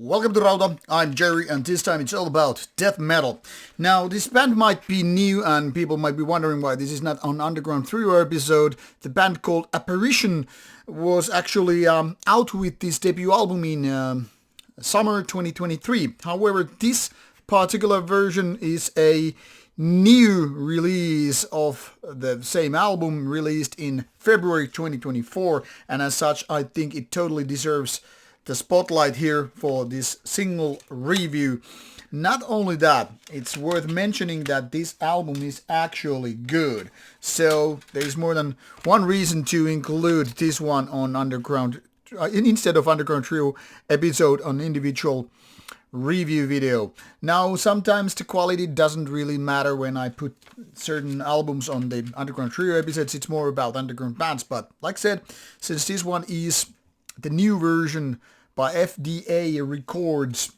Welcome to Rauta, I'm Jerry, and this time it's all about death metal. Now, this band might be new and people might be wondering why this is not an Underground 3 episode. The band called Apparition was actually out with this debut album in summer 2023. However, this particular version is a new release of the same album released in February 2024, and as such I think it totally deserves the spotlight here for this single review. Not only that, it's worth mentioning that this album is actually good. So there's more than one reason to include this one on Underground instead of Underground Trio episode on individual review video. Now, sometimes the quality doesn't really matter when I put certain albums on the Underground Trio episodes. It's more about underground bands. But like I said, since this one is the new version by F.D.A. Records,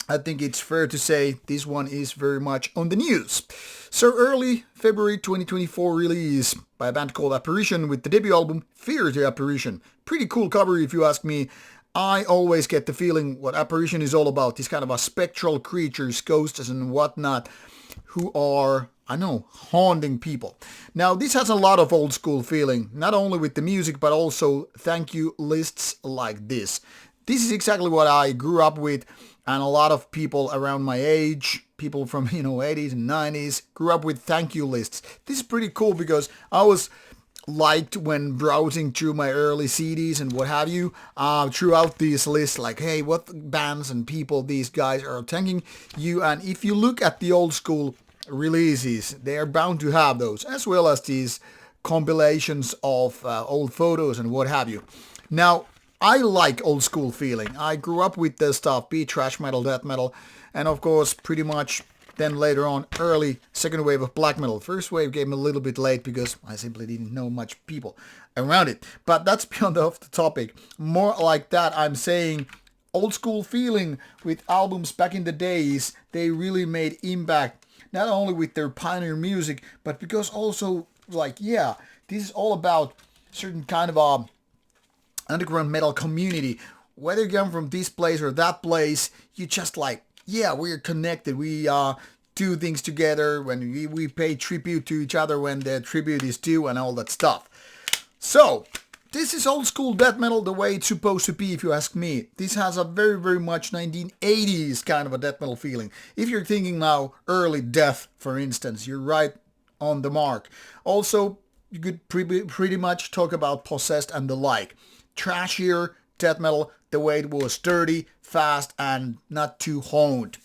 I think it's fair to say this one is very much on the news. So early February 2024 release by a band called Apparition with the debut album Fear the Apparition. Pretty cool cover if you ask me. I always get the feeling what Apparition is all about. These kind of a spectral creatures, ghosts and whatnot, who are, I know, haunting people. Now, this has a lot of old school feeling, not only with the music, but also thank you lists like this. This is exactly what I grew up with, and a lot of people around my age, people from, 80s and 90s, grew up with thank you lists. This is pretty cool because I was liked when browsing through my early CDs and what have you, throughout these lists, like, hey, what bands and people these guys are thanking you. And if you look at the old school releases, they are bound to have those, as well as these compilations of old photos and what have you. Now, I like old school feeling. I grew up with this stuff, be it thrash metal, death metal, and of course, pretty much then later on, early second wave of black metal. First wave came a little bit late because I simply didn't know much people around it. But that's beyond off the topic. More like that, I'm saying old school feeling with albums back in the days, they really made impact, not only with their pioneer music, but because also, like, yeah, this is all about certain kind of a underground metal community. Whether you come from this place or that place, you just like, yeah, we're connected. We do things together when we pay tribute to each other when the tribute is due and all that stuff. So, this is old school death metal the way it's supposed to be, if you ask me. This has a very, very much 1980s kind of a death metal feeling. If you're thinking now early death, for instance, you're right on the mark. Also, you could pretty much talk about Possessed and the like. Trashier death metal, the way it was dirty, fast, and not too honed.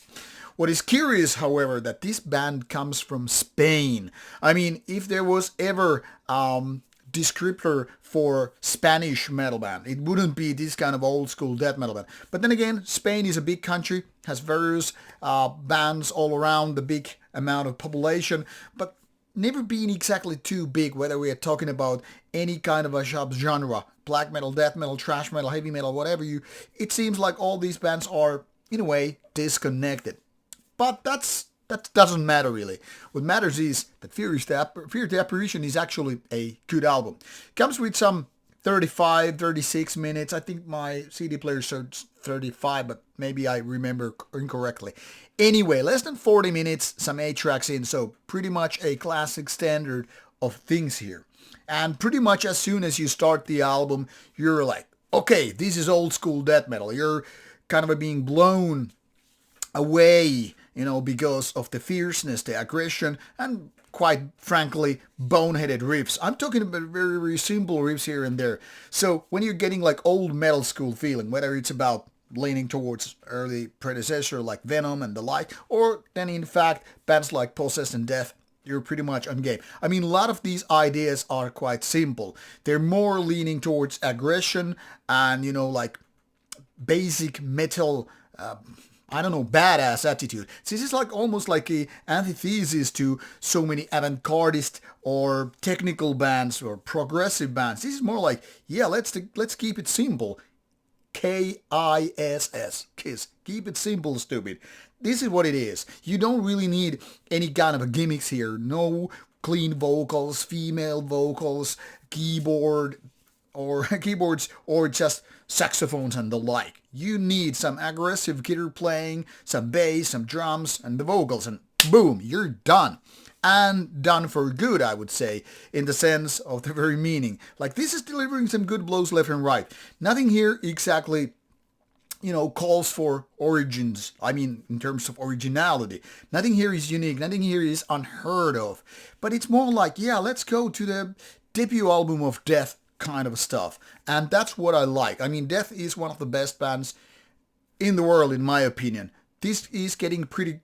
What is curious, however, that this band comes from Spain. I mean, if there was ever descriptor for Spanish metal band, it wouldn't be this kind of old school death metal band. But then again, Spain is a big country, has various bands all around, the big amount of population, but never been exactly too big, whether we are talking about any kind of a subgenre, black metal, death metal, thrash metal, heavy metal, whatever it seems like all these bands are, in a way, disconnected. But that doesn't matter really. What matters is that Fear the Apparition is actually a good album. Comes with some 35, 36 minutes. I think my CD player says 35, but maybe I remember incorrectly. Anyway, less than 40 minutes, some 8 tracks in, so pretty much a classic standard of things here. And pretty much as soon as you start the album, you're like, okay, this is old school death metal. You're kind of being blown away, because of the fierceness, the aggression, and quite frankly, boneheaded riffs. I'm talking about very, very simple riffs here and there. So when you're getting like old metal school feeling, whether it's about leaning towards early predecessor like Venom and the like, or then in fact bands like Possessed and Death, you're pretty much on game. I mean, a lot of these ideas are quite simple. They're more leaning towards aggression and, like basic metal, badass attitude. So this is like almost like a antithesis to so many avant-gardist or technical bands or progressive bands. This is more like, yeah, let's keep it simple. KISS. KISS. Keep it simple, stupid. This is what it is. You don't really need any kind of a gimmicks here. No clean vocals, female vocals, keyboards, or just saxophones and the like. You need some aggressive guitar playing, some bass, some drums, and the vocals, and boom, you're done. And done for good, I would say, in the sense of the very meaning. Like, this is delivering some good blows left and right. Nothing here exactly, calls for origins. I mean, in terms of originality. Nothing here is unique. Nothing here is unheard of. But it's more like, yeah, let's go to the debut album of Death kind of stuff. And that's what I like. I mean, Death is one of the best bands in the world, in my opinion. This is getting pretty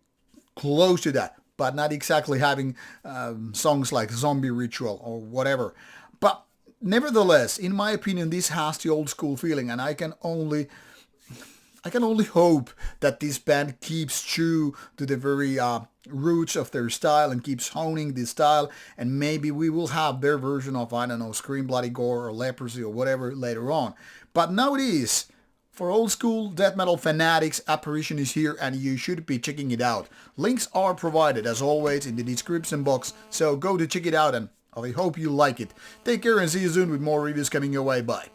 close to that, but not exactly having songs like Zombie Ritual or whatever. But nevertheless, in my opinion, this has the old school feeling, and I can only hope that this band keeps true to the very roots of their style and keeps honing this style, and maybe we will have their version of, I don't know, Scream Bloody Gore or Leprosy or whatever later on. But nowadays, for old school death metal fanatics, Apparition is here and you should be checking it out. Links are provided as always in the description box, so go to check it out and I hope you like it. Take care and see you soon with more reviews coming your way. Bye.